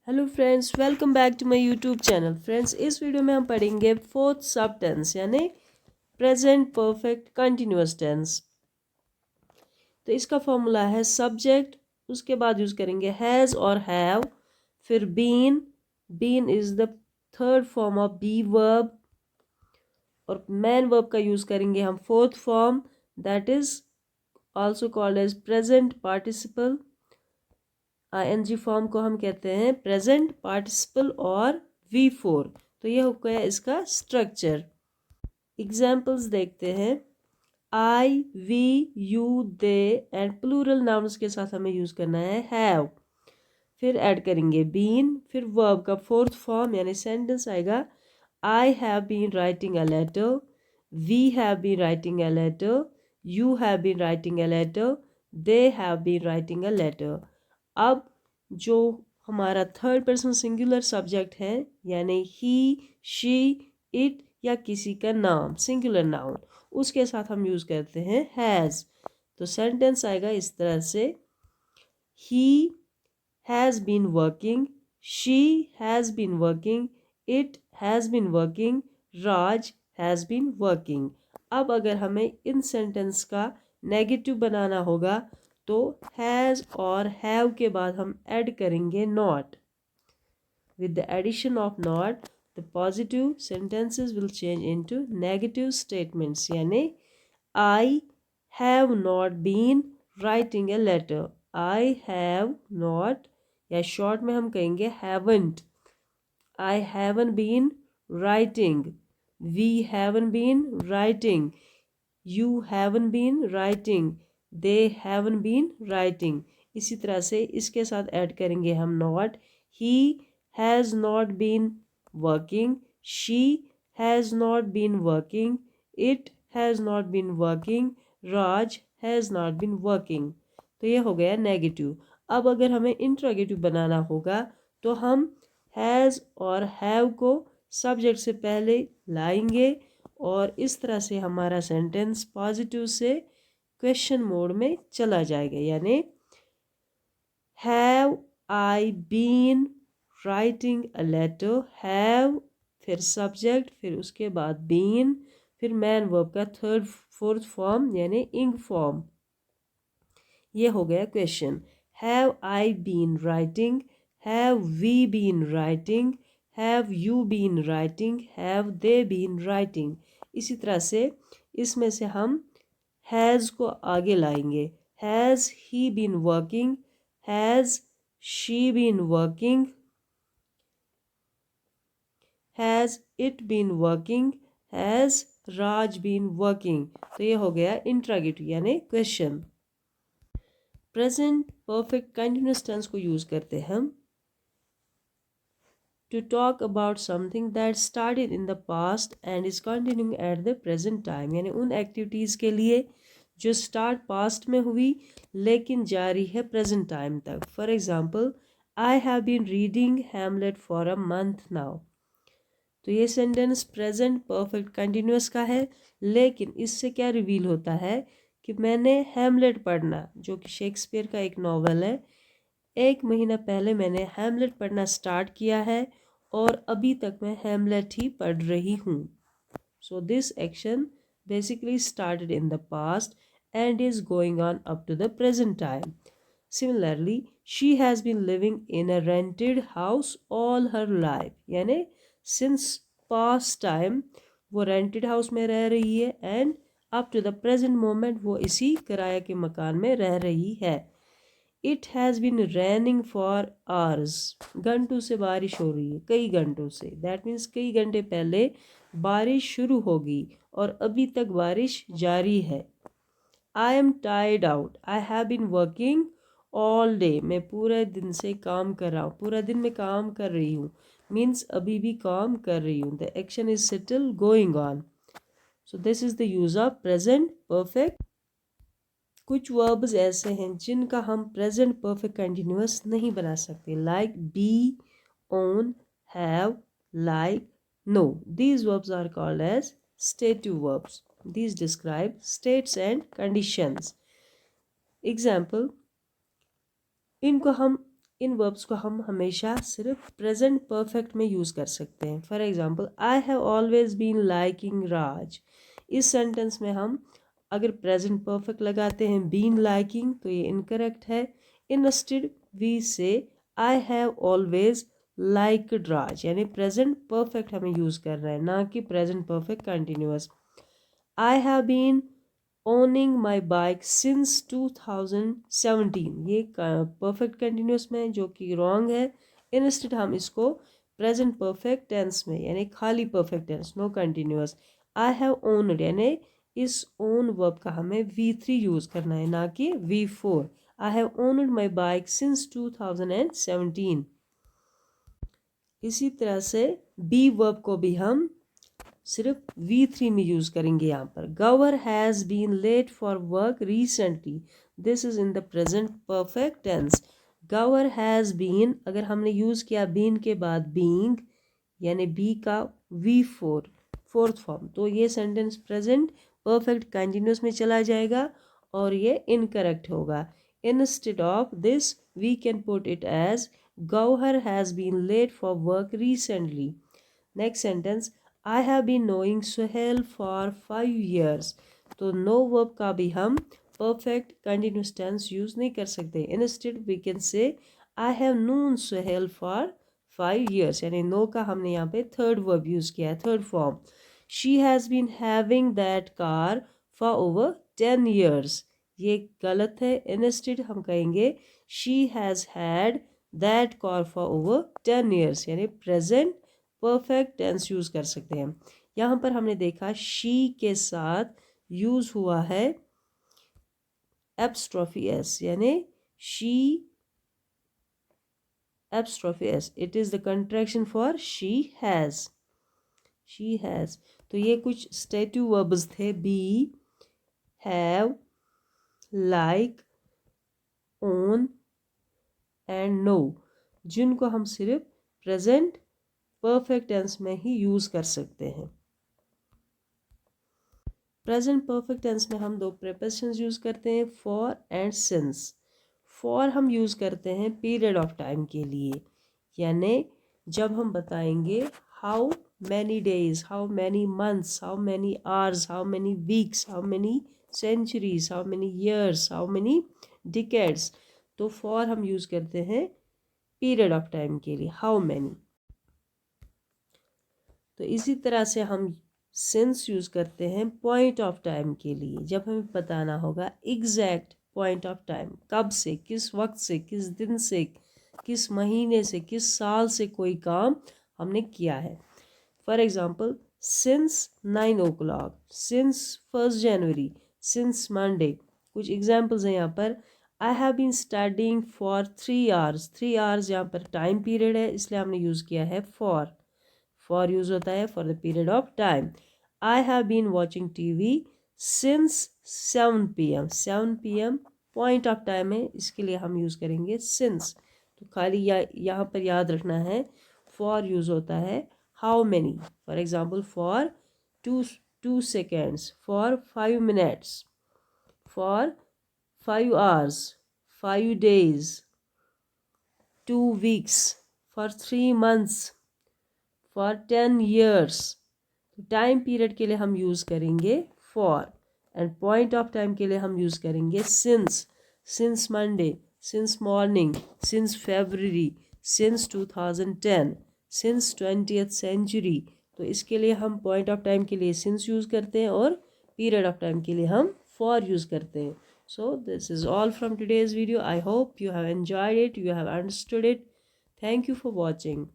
Hello friends, welcome back to my YouTube channel. Friends, इस video में हम पढ़ेंगे फोर्थ सब टेंस यानी प्रेजेंट परफेक्ट कंटिन्यूअस टेंस। तो इसका फॉर्मूला है सब्जेक्ट, उसके बाद यूज़ करेंगे हैज़ और हैव, फिर been. Been is the third form of be verb, और मैन वर्ब का यूज़ करेंगे हम fourth form, that is also called as present participle. ING form को हम कहते हैं प्रेजेंट पार्टिसिपल और V4। तो ये हो गया इसका स्ट्रक्चर। एग्जाम्पल्स देखते हैं। I, we, you, they and plural nouns के साथ हमें यूज़ करना है हैव। फिर ऐड करेंगे बीन, फिर वर्ब का फोर्थ फॉर्म यानी सेंटेंस आएगा I have been writing a letter, we have been writing a letter, you have been writing a letter, they have been writing a letter. अब जो हमारा third person singular subject है यानी ही, she, it या किसी का नाम सिंगुलर नाउन, उसके साथ हम यूज़ करते हैं हैज़। तो सेंटेंस आएगा इस तरह से, he has been working, she has been working, it has been working, Raj has been working. अब अगर हमें इन सेंटेंस का नेगेटिव बनाना होगा तो हैज़ और हैव के बाद हम ऐड करेंगे not. With the addition of not the positive sentences will change into negative statements यानी I have not been writing a letter, I have not, या शॉर्ट में हम कहेंगे haven't, I haven't been writing, we haven't been writing, you haven't been writing, they haven't been writing। इसी तरह से इसके साथ ऐड करेंगे हम not, he has not been working, she has not been working, it has not been working, Raj has not been working। तो ये हो गया नेगेटिव। अब अगर हमें इंट्रोगेटिव बनाना होगा तो हम हैज़ और हैव को सब्जेक्ट से पहले लाएंगे और इस तरह से हमारा सेंटेंस पॉजिटिव से क्वेश्चन मोड में चला जाएगा यानी have I been writing a letter, have फिर सब्जेक्ट फिर उसके बाद बीन फिर मैन वर्ब का थर्ड फोर्थ फॉर्म यानी इंग फॉर्म। ये हो गया question. Have I been writing, have we been writing, have you been writing, have they been writing. इसी तरह से इसमें से हम हैज़ को आगे लाएंगे। Has he been working, has she been working, has it been working, has Raj been working. तो ये हो गया इंट्रोगेटिव यानी question. Present perfect continuous tense को यूज़ करते हैं हम to talk about something that started in the past and is continuing at the present time यानी उन एक्टिविटीज़ के लिए जो स्टार्ट पास्ट में हुई लेकिन जारी है प्रेजेंट टाइम तक। For example, I have been reading Hamlet for a month now. तो ये सेंटेंस प्रेजेंट परफेक्ट कंटिन्यूअस का है, लेकिन इससे क्या रिवील होता है कि मैंने हैमलेट पढ़ना, जो कि शेक्सपियर का एक नॉवल है, 1 महीना पहले मैंने हैमलेट पढ़ना स्टार्ट किया है और अभी तक मैं हैमलेट ही पढ़ रही हूँ। So this action basically started in the past and is going on up to the present time. Similarly, she has been living in a rented house all her life. यानी since past time वो rented house में रह रही है and up to the present moment वो इसी किराए के मकान में रह रही है। It has been raining for hours. घंटों से बारिश हो रही है, कई घंटों से। That means कई घंटे पहले बारिश शुरू होगी और अभी तक बारिश जारी है। I am tired out. I have been working all day. मैं पूरे दिन से काम कर रहा हूँ, पूरा दिन में काम कर रही हूँ, मीन्स अभी भी काम कर रही हूँ। The action is still going on. So this is the use of present perfect. कुछ वर्ब्स ऐसे हैं जिनका हम प्रेजेंट परफेक्ट कंटिन्यूअस नहीं बना सकते, like be, own, have, like, know. These verbs are called as stative verbs. These describe states and conditions. Example, इनको हम इन वर्ब्स को हम हमेशा सिर्फ प्रेजेंट परफेक्ट में यूज़ कर सकते हैं। For example, I have always been liking Raj. इस सेंटेंस में हम अगर प्रेजेंट परफेक्ट लगाते हैं बीन लाइकिंग तो ये इनकरेक्ट है। इंस्टेड वी से आई हैव ऑलवेज लाइक्ड राज, यानी प्रेजेंट परफेक्ट हमें यूज़ कर रहे हैं, ना कि present perfect continuous. I have been owning my bike since 2017, ये परफेक्ट कंटिन्यूस में जो कि रॉन्ग है। इंस्टेड हम इसको प्रेजेंट परफेक्ट टेंस में, यानी खाली perfect tense, no continuous. I have owned, यानी इस ओन वर्ब का हमें V3 यूज़ करना है, ना कि V4। I have owned my bike since 2017। इसी तरह से बी वर्ब को भी हम सिर्फ V3 में यूज़ करेंगे। यहाँ पर Gaurav has been late for work recently, this is in the present perfect tense. Gaurav has been, अगर हमने यूज़ किया बीन के बाद बीइंग, यानी बी का V4 फोर्थ फॉर्म, तो ये सेंटेंस प्रेजेंट परफेक्ट कंटिन्यूस में चला जाएगा और ये इनकरेक्ट होगा। Instead of this we can put it as Gauhar has been late for work recently. Next sentence, I have been knowing Suhail for 5 years। तो नो वर्ब का भी हम परफेक्ट कंटिन्यूस टेंस यूज़ नहीं कर सकते। Instead we can say I have known Suhail for 5 years, यानी know का हमने यहाँ पे थर्ड वर्ब यूज़ किया है, third form. She has been having that car for over 10 years, ये गलत है। इंस्टेड हम कहेंगे she has had that car for over 10 years, यानी प्रेजेंट परफेक्ट टेंस यूज़ कर सकते हैं। यहाँ पर हमने देखा शी के साथ यूज़ हुआ है एप्स्ट्रॉफी एस, यानी she apostrophe S, it is the contraction for she has, she has. तो ये कुछ स्टेटिव वर्ब्स थे, be, have, like, own and know, जिनको हम सिर्फ प्रेजेंट परफेक्ट टेंस में ही यूज़ कर सकते हैं। प्रेजेंट परफेक्ट टेंस में हम दो प्रीपोजिशंस यूज़ करते हैं, फॉर एंड सिंस। फॉर हम यूज़ करते हैं पीरियड ऑफ टाइम के लिए, यानी जब हम बताएंगे how many days, how many months, how many hours, how many weeks, how many centuries, how many years, how many decades, तो फॉर हम यूज़ करते हैं पीरियड ऑफ टाइम के लिए, हाउ मैनी। तो इसी तरह से हम सिंस यूज़ करते हैं पॉइंट ऑफ टाइम के लिए, जब हमें बताना होगा एग्जैक्ट पॉइंट ऑफ टाइम, कब से, किस वक्त से, किस दिन से, किस महीने से, किस साल से कोई काम हमने किया है। For example, since 9 o'clock, since 1 January, since Monday. कुछ एग्जाम्पल्स हैं यहाँ पर। I have been studying for 3 hours, 3 hours यहाँ पर टाइम पीरियड है, इसलिए हमने यूज़ किया है फॉर। फॉर यूज़ होता है for the period of time. I have been watching TV since 7 PM, 7 PM point of time है, इसके लिए हम यूज़ करेंगे सिंस। तो खाली यहाँ पर याद रखना है फॉर यूज़ होता है how many. For example, for 2 seconds, for 5 minutes, for 5 hours, 5 days, 2 weeks, for 3 months, for 10 years। Time period के लिए हम यूज़ करेंगे for, and point of time के लिए हम यूज़ करेंगे since. Since Monday, since morning, since February, since 2010, since 20th century। तो इसके लिए हम पॉइंट ऑफ टाइम के लिए सिंस यूज़ करते हैं और पीरियड ऑफ टाइम के लिए हम फॉर यूज़ करते हैं। So this is all from today's video. I hope you have enjoyed it, you have understood it. Thank you for watching.